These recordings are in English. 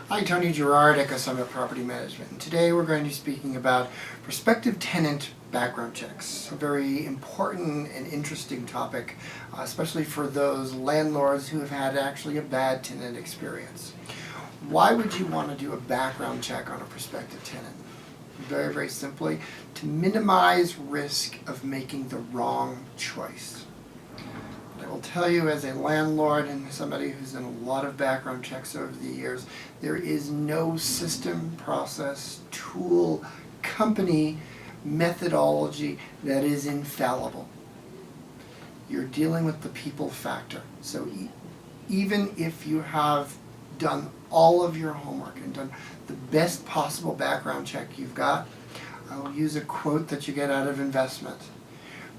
Hi, Tony Gerard, Echo Summit Property Management. And today we're going to be speaking about prospective tenant background checks. A very important and interesting topic, especially for those landlords who have had actually a bad tenant experience. Why would you want to do a background check on a prospective tenant? Very, very simply, to minimize risk of making the wrong choice. I will tell you, as a landlord and somebody who's done a lot of background checks over the years, there is no system, process, tool, company, methodology that is infallible. You're dealing with the people factor. So even if you have done all of your homework and done the best possible background check you've got, I'll use a quote that you get out of investment.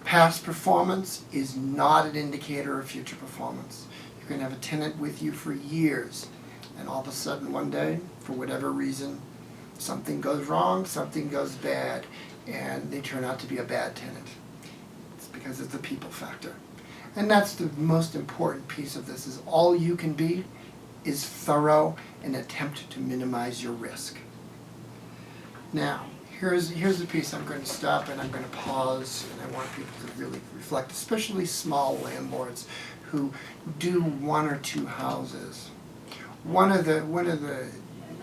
Past performance is not an indicator of future performance. You can have a tenant with you for years, and all of a sudden one day, for whatever reason, something goes wrong, something goes bad, and they turn out to be a bad tenant. It's because of the people factor. And that's the most important piece of this, is all you can be is thorough and attempt to minimize your risk. Now, here's the piece. I'm going to stop and I'm going to pause, and I want people to really reflect, especially small landlords who do one or two houses.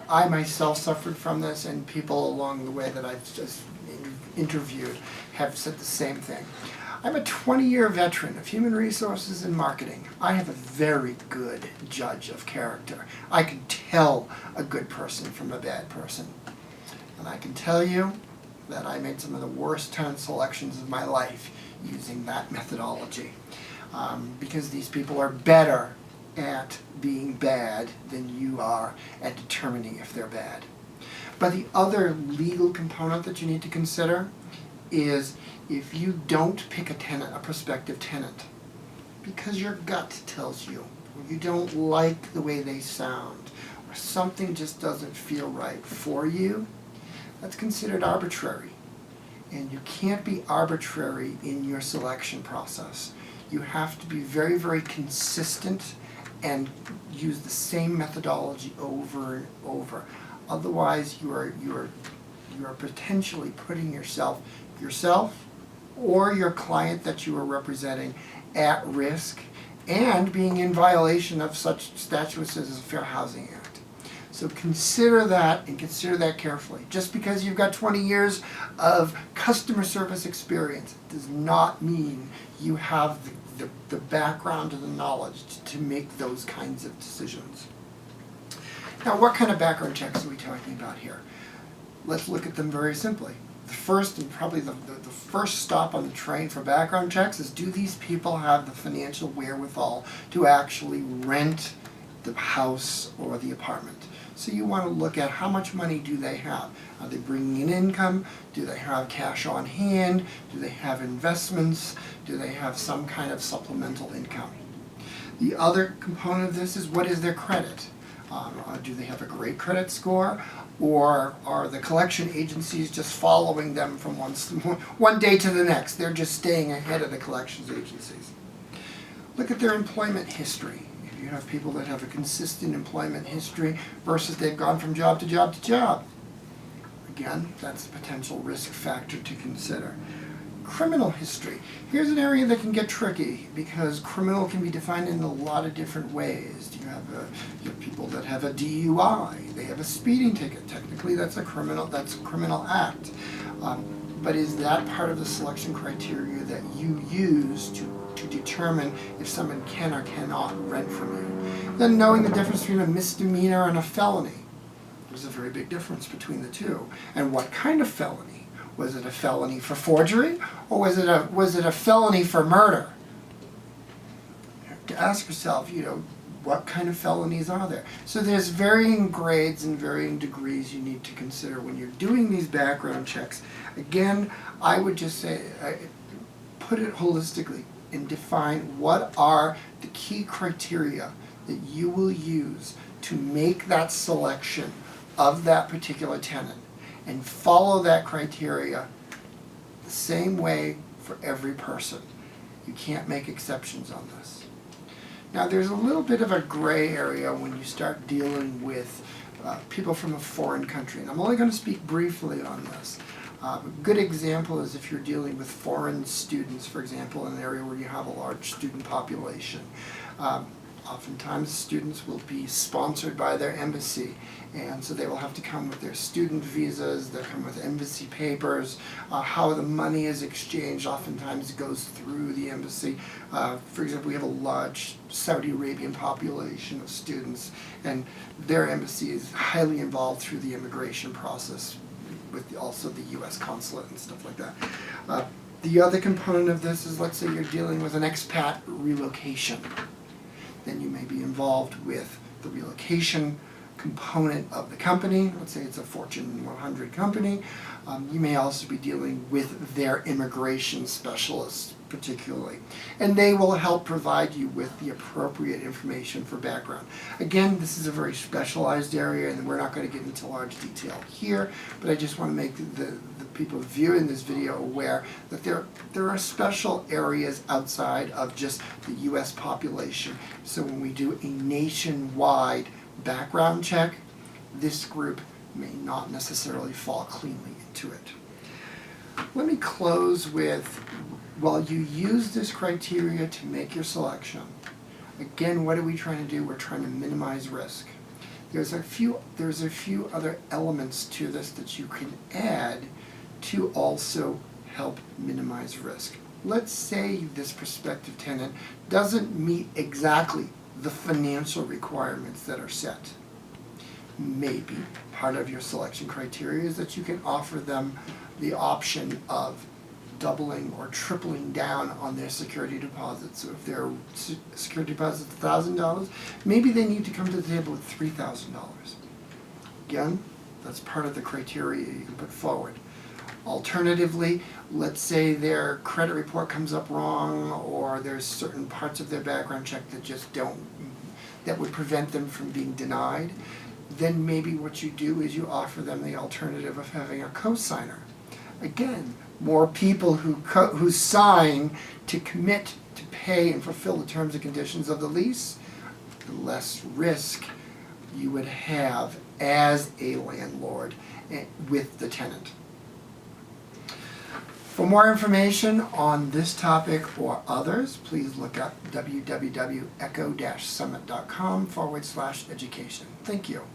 I myself suffered from this, and people along the way that I've just interviewed have said the same thing. I'm a 20-year veteran of human resources and marketing. I have a very good judge of character. I can tell a good person from a bad person. And I can tell you that I made some of the worst tenant selections of my life using that methodology. Because these people are better at being bad than you are at determining if they're bad. But the other legal component that you need to consider is if you don't pick a prospective tenant, because your gut tells you, or you don't like the way they sound, or something just doesn't feel right for you, that's considered arbitrary. And you can't be arbitrary in your selection process. You have to be very, very consistent and use the same methodology over and over. Otherwise, you are potentially putting yourself or your client that you are representing at risk and being in violation of such statutes as the Fair Housing Act. So consider that, and consider that carefully. Just because you've got 20 years of customer service experience does not mean you have the background or the knowledge to make those kinds of decisions. Now, what kind of background checks are we talking about here? Let's look at them very simply. The first, and probably the first stop on the train for background checks, is, do these people have the financial wherewithal to actually rent the house or the apartment? So you want to look at how much money do they have. Are they bringing in income? Do they have cash on hand? Do they have investments? Do they have some kind of supplemental income? The other component of this is, what is their credit? Do they have a great credit score? Or are the collection agencies just following them from one day to the next? They're just staying ahead of the collections agencies. Look at their employment history. If you have people that have a consistent employment history versus they've gone from job to job to job, again, that's a potential risk factor to consider. Criminal history. Here's an area that can get tricky, because criminal can be defined in a lot of different ways. You have people that have a DUI, they have a speeding ticket. Technically, that's a criminal act. But is that part of the selection criteria that you use to determine if someone can or cannot rent from you? Then knowing the difference between a misdemeanor and a felony. There's a very big difference between the two. And what kind of felony? Was it a felony for forgery, or was it a felony for murder? You have to ask yourself, what kind of felonies are there? So there's varying grades and varying degrees you need to consider when you're doing these background checks. Again, I would just say, put it holistically and define what are the key criteria that you will use to make that selection of that particular tenant, and follow that criteria the same way for every person. You can't make exceptions on this. Now, there's a little bit of a gray area when you start dealing with people from a foreign country. And I'm only going to speak briefly on this. A good example is if you're dealing with foreign students, for example, in an area where you have a large student population. Oftentimes students will be sponsored by their embassy, and so they will have to come with their student visas, they'll come with embassy papers. How the money is exchanged oftentimes goes through the embassy. For example, we have a large Saudi Arabian population of students, and their embassy is highly involved through the immigration process with also the U.S. consulate and stuff like that. The other component of this is, let's say you're dealing with an expat relocation. Then you may be involved with the relocation component of the company. Let's say it's a Fortune 100 company. You may also be dealing with their immigration specialists particularly. And they will help provide you with the appropriate information for background. Again, this is a very specialized area, and we're not going to get into large detail here, but I just want to make the people viewing this video aware that there are special areas outside of just the U.S. population. So when we do a nationwide background check, this group may not necessarily fall cleanly into it. Let me close with, while you use this criteria to make your selection, again, what are we trying to do? We're trying to minimize risk. There's a few other elements to this that you can add to also help minimize risk. Let's say this prospective tenant doesn't meet exactly the financial requirements that are set. Maybe part of your selection criteria is that you can offer them the option of doubling or tripling down on their security deposit. So if their security deposit is $1,000, maybe they need to come to the table with $3,000. Again, that's part of the criteria you can put forward. Alternatively, let's say their credit report comes up wrong, or there's certain parts of their background check that just that would prevent them from being denied. Then maybe what you do is you offer them the alternative of having a co-signer. Again, more people who sign to commit to pay and fulfill the terms and conditions of the lease, the less risk you would have as a landlord with the tenant. For more information on this topic or others, please look up www.echo-summit.com/education. Thank you.